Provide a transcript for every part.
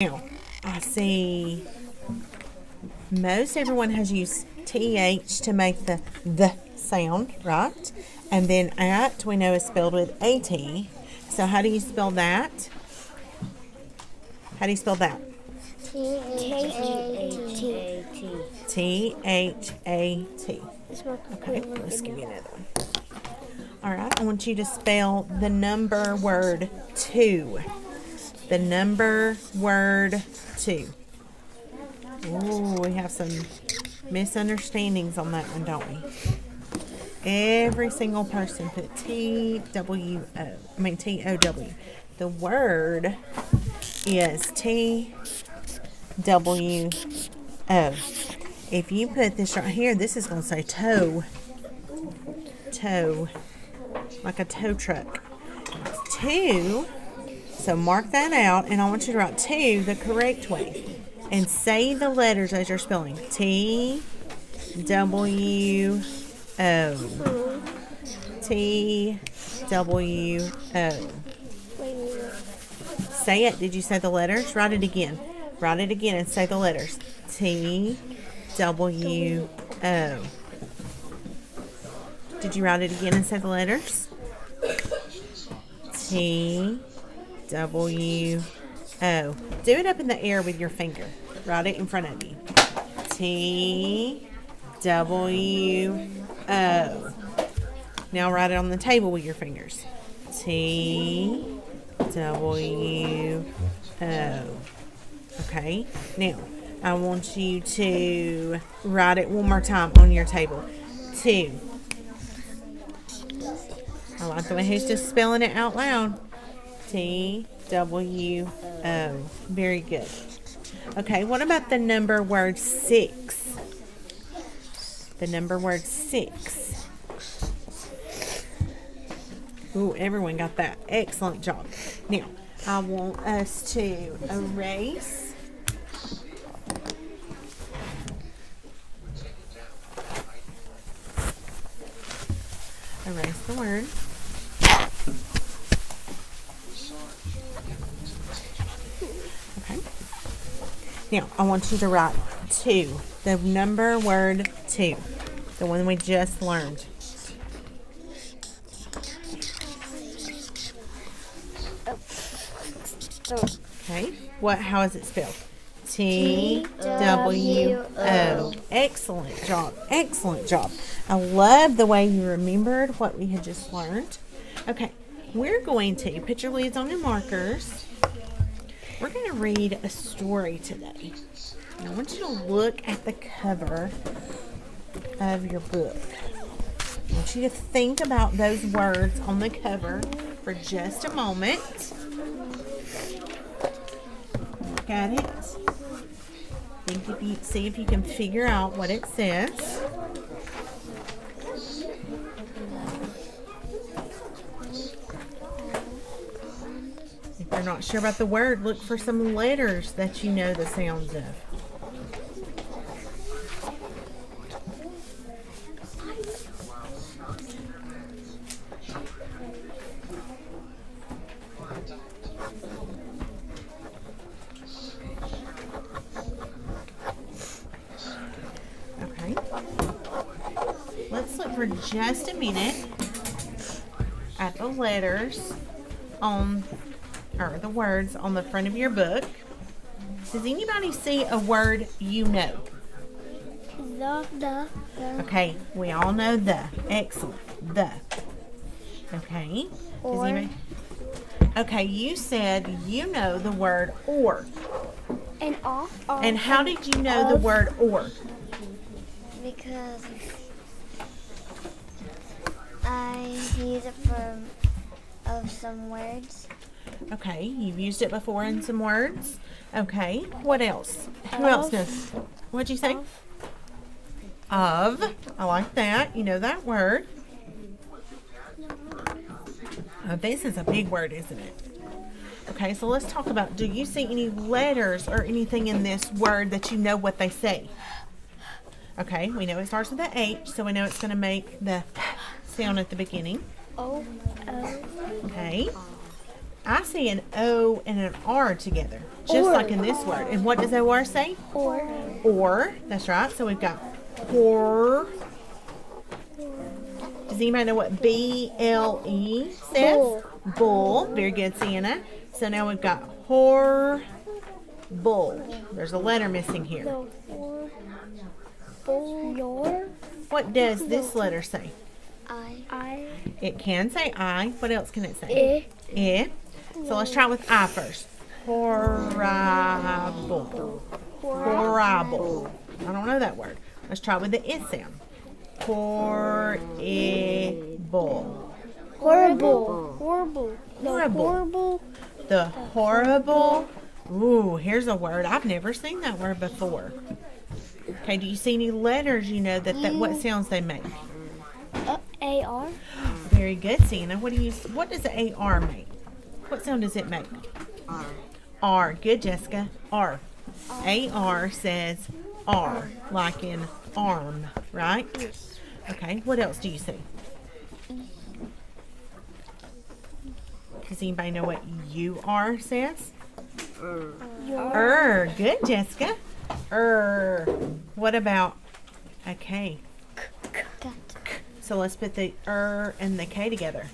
Now, I see most everyone has used TH to make the sound, right? And then at, we know is spelled with AT. So how do you spell that? How do you spell that? T-H-A-T. T-H-A-T. Okay, let's give you another one. All right, I want you to spell the number word 2. The number word 2. Ooh, we have some misunderstandings on that one, don't we? Every single person put T-W-O. T-O-W. The word is T-W-O. If you put this right here, this is going to say toe. Toe. Like a tow truck. 2. So mark that out, and I want you to write 2 the correct way. And say the letters as you're spelling. T-W-O. T-W-O. Say it. Did you say the letters? Write it again. Write it again and say the letters. T-W-O. Did you write it again and say the letters? T-W-O. Do it up in the air with your finger. Write it in front of you. T-W-O. Now write it on the table with your fingers. T-W-O. Okay. Now, I want you to write it one more time on your table. 2. I like the way he's just spelling it out loud. T-W-O. Very good. Okay, what about the number word 6? The number word 6. Ooh, everyone got that. Excellent job. Now, I want us to erase. Erase the word. Okay. Now, I want you to write 2. The number word 2. The one we just learned. Okay. How is it spelled? T-W-O. Excellent job. Excellent job. I love the way you remembered what we had just learned. Okay. We're going to put your leads on your markers. We're going to read a story today. And I want you to look at the cover of your book. I want you to think about those words on the cover for just a moment. Look at it. See if you can figure out what it says. If you're not sure about the word, look for some letters that you know the sounds of. Okay. Let's look for just a minute at the letters or the words on the front of your book. Does anybody see a word you know? The. Okay, we all know the. Excellent. The. Okay. Does anybody? Okay, you said you know the word or. And off. And how did you know the word or? Because I use it for some words. Okay, you've used it before in some words. Okay, what else? Who else knows? What'd you say? Of. I like that. You know that word. This is a big word, isn't it? Okay, so let's talk about, do you see any letters or anything in this word that you know what they say? Okay, we know it starts with the H, so we know it's going to make the sound at the beginning. O. Okay. I see an O and an R together, just like in this word. And what does OR say? Or. That's right. So we've got or. Does anybody know what BLE says? Bull. Very good, Sienna. So now we've got horrible. There's a letter missing here. What does this letter say? I. It can say I. What else can it say? I. So let's try with I first. Horrible. Horrible. I don't know that word. Let's try with the I sound. Horrible. Horrible. Horrible. The horrible. Ooh, here's a word. I've never seen that word before. Okay, do you see any letters you know that what sounds they make? AR. Very good, Sienna. What does the AR make? What sound does it make? R. R. Good, Jessica. R. AR says R, like in arm, right? Okay, what else do you see? Does anybody know what UR says? Good, Jessica. What about, okay. So let's put the and the K together.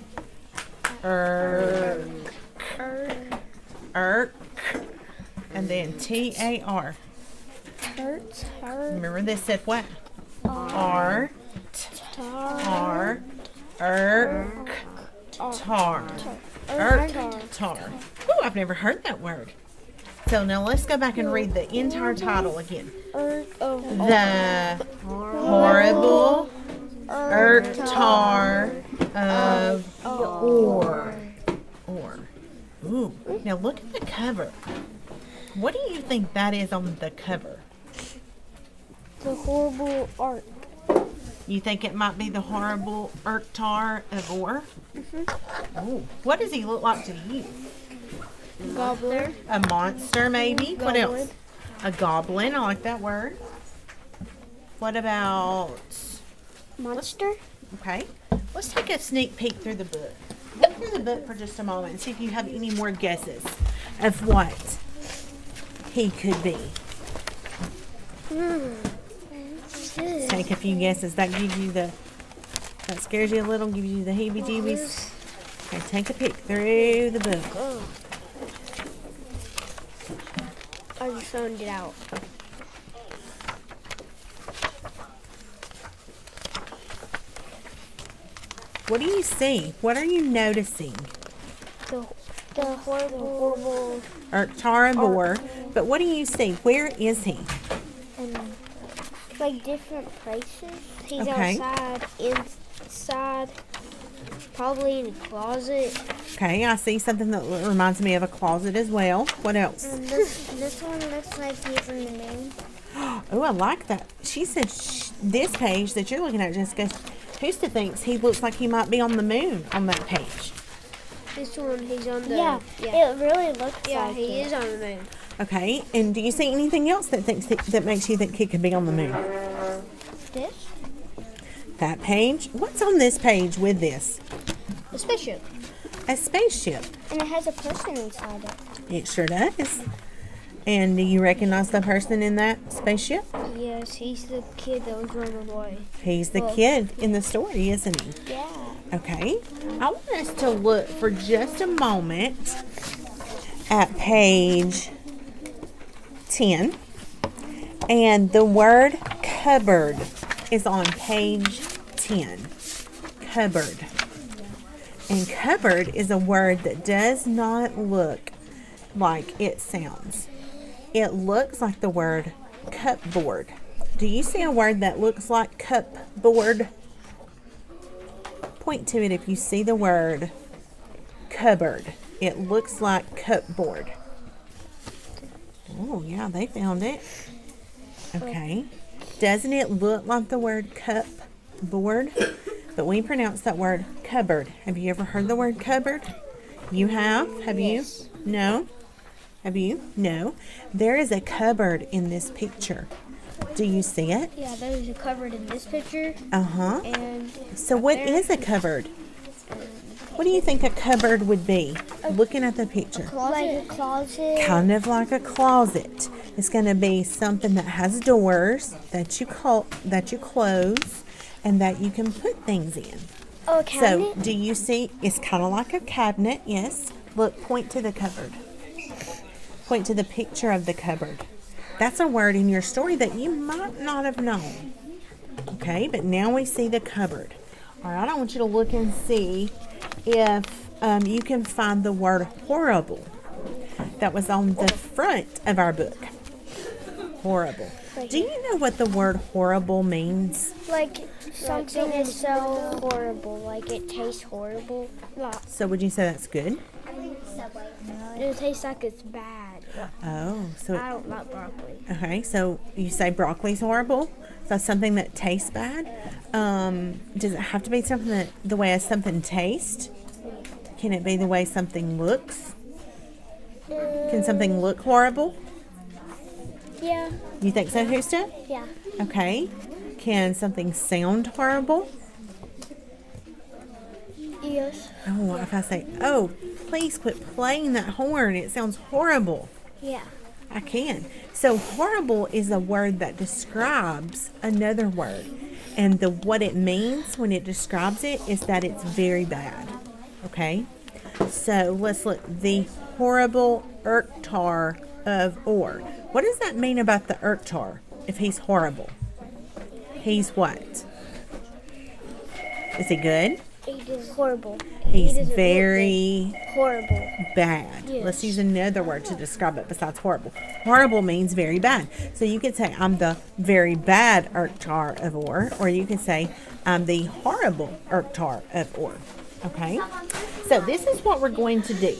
And then TAR. Remember this said what? R. Tar. Tar. Tar. Ooh, I've never heard that word. So now let's go back and read the entire title again. The horrible tar of or. Ooh. Now look at the cover. What do you think that is on the cover? The horrible arc. You think it might be the horrible tar of or? Ooh. What does he look like to you? Gobbler. A monster, maybe? What else? A goblin. I like that word. What about... Monster. Okay. Let's take a sneak peek through the book. Look through the book for just a moment and see if you have any more guesses of what he could be. Let's take a few guesses. That gives you that scares you a little, gives you the heebie-jeebies. Okay, take a peek through the book. I just found it out. What do you see? What are you noticing? The horrible. Tarabor. But what do you see? Where is he? Like different places. He's Okay. outside, inside, probably in a closet. Okay, I see something that reminds me of a closet as well. What else? And this one looks like he's in the moon. Oh, I like that. She said this page that you're looking at, Jessica, Husta thinks he looks like he might be on the moon on that page. This one, he's on the... Yeah, it really looks like he is on the moon. Okay, and do you see anything else that makes you think he could be on the moon? This? That page? What's on this page with this? A spaceship. A spaceship. And it has a person inside it. It sure does. And do you recognize the person in that spaceship? Yes, he's the kid that was running away. He's the kid in the story, isn't he? Yeah. Okay. I want us to look for just a moment at page 10. And the word cupboard is on page 10. Cupboard. And cupboard is a word that does not look like it sounds. It looks like the word cupboard. Do you see a word that looks like cupboard? Point to it if you see the word cupboard. It looks like cupboard. Oh, yeah, they found it. Okay. Doesn't it look like the word cupboard? But we pronounce that word cupboard. Have you ever heard the word cupboard? You have? Have you? No? Have you? No. There is a cupboard in this picture. Do you see it? Yeah, there's a cupboard in this picture. Uh-huh. And So what is a cupboard? What do you think a cupboard would be? Looking at the picture. Like a closet. Kind of like a closet. It's going to be something that has doors that you close and that you can put things in. Oh, a cabinet? So, do you see? It's kind of like a cabinet, yes. Look, point to the cupboard. Point to the picture of the cupboard. That's a word in your story that you might not have known. Okay, but now we see the cupboard. All right, I want you to look and see if you can find the word horrible that was on the front of our book. Horrible. Do you know what the word horrible means? Like something is so horrible, like it tastes horrible. So would you say that's good? It tastes like it's bad. Oh, so I don't like broccoli. Okay, so you say broccoli's horrible? So something that tastes bad? Does it have to be something that the way something tastes? Can it be the way something looks? Can something look horrible? Yeah. You think so, Houston? Yeah. Okay. Can something sound horrible? Yes. Oh, if I say, oh, please quit playing that horn. It sounds horrible. Yeah. I can. So horrible is a word that describes another word. And what it means when it describes it is that it's very bad. Okay? So let's look. The horrible Erktar of Or. What does that mean about the Erktar if he's horrible? He's what? Is he good? He is horrible. He's very horrible. Bad. Yes. Let's use another word to describe it besides horrible. Horrible means very bad. So you could say, I'm the very bad Erktar of or you could say, I'm the horrible Erktar of Or. Okay? So this is what we're going to do.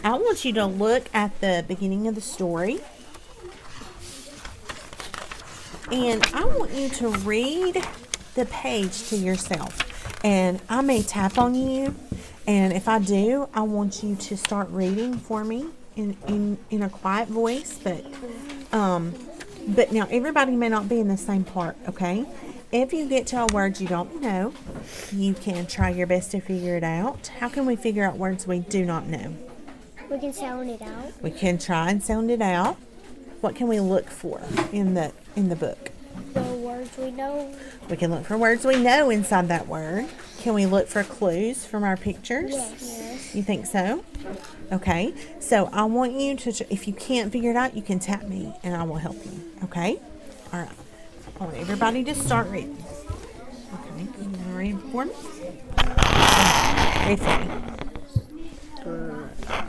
I want you to look at the beginning of the story. And I want you to read the page to yourself. And I may tap on you. And if I do, I want you to start reading for me in a quiet voice. But now everybody may not be in the same part, okay? If you get to a word you don't know, you can try your best to figure it out. How can we figure out words we do not know? We can sound it out. We can try and sound it out. What can we look for in the book? The words we know. We can look for words we know inside that word. Can we look for clues from our pictures? Yes. You think so? Okay. So I want you to, if you can't figure it out, you can tap me and I will help you. Okay? All right. I want everybody to start reading. Okay. You want to read for me? Read for me.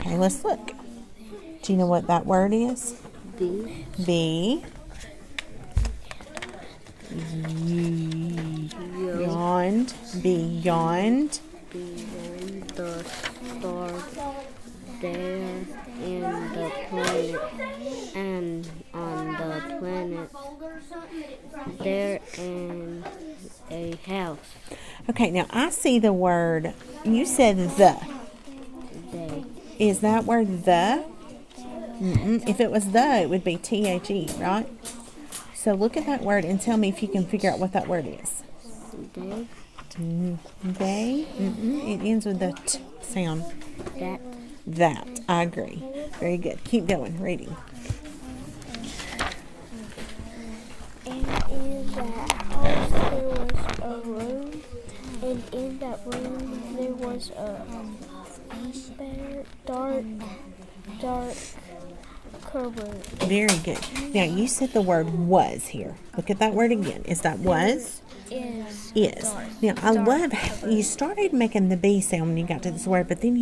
Okay, let's look. Do you know what that word is? B. Beyond. Beyond. Beyond the stars, there in the planet, and on the planet, there in a house. Okay, now I see the word, you said the. They. Is that word the? If it was the, it would be THE, right? So look at that word and tell me if you can figure out what that word is. They. They? It ends with the T sound. That. That. I agree. Very good. Keep going. Reading. And in that house there was a room, and in that room there was a dark cupboard. Very good. Now you said the word was here. Look at that word again. Is that was? Is. Is. Now I love how you started making the B sound when you got to this word, but then you